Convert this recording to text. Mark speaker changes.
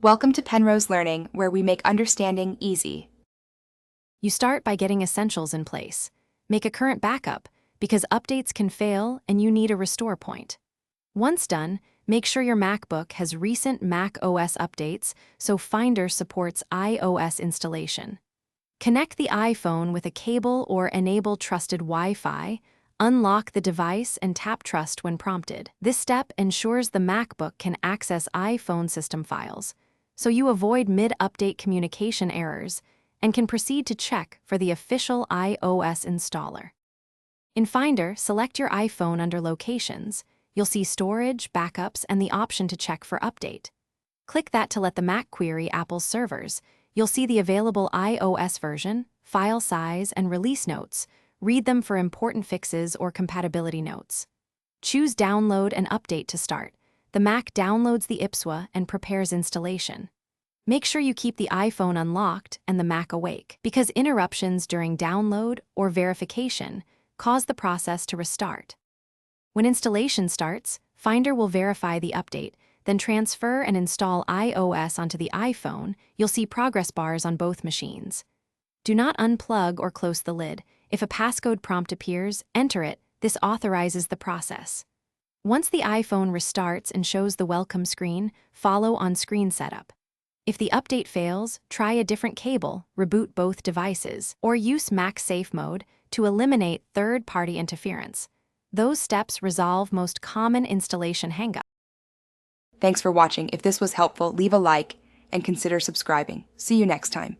Speaker 1: Welcome to Penrose Learning, where we make understanding easy.
Speaker 2: You start by getting essentials in place. Make a current backup, because updates can fail and you need a restore point. Once done, make sure your MacBook has recent Mac OS updates so Finder supports iOS installation. Connect the iPhone with a cable or enable trusted Wi-Fi. Unlock the device and tap Trust when prompted. This step ensures the MacBook can access iPhone system files, so you avoid mid-update communication errors and can proceed to check for the official iOS installer. In Finder, select your iPhone under Locations. You'll see Storage, Backups, and the option to check for update. Click that to let the Mac query Apple's servers. You'll see the available iOS version, file size, and release notes. Read them for important fixes or compatibility notes. Choose Download and Update to start. The Mac downloads the IPSWA and prepares installation. Make sure you keep the iPhone unlocked and the Mac awake, because interruptions during download or verification cause the process to restart. When installation starts, Finder will verify the update, then transfer and install iOS onto the iPhone. You'll see progress bars on both machines. Do not unplug or close the lid. If a passcode prompt appears, enter it. This authorizes the process. Once the iPhone restarts and shows the welcome screen, follow on-screen setup. If the update fails, try a different cable, reboot both devices, or use Mac Safe Mode to eliminate third-party interference. Those steps resolve most common installation hangups.
Speaker 1: Thanks for watching. If this was helpful, leave a like and consider subscribing. See you next time.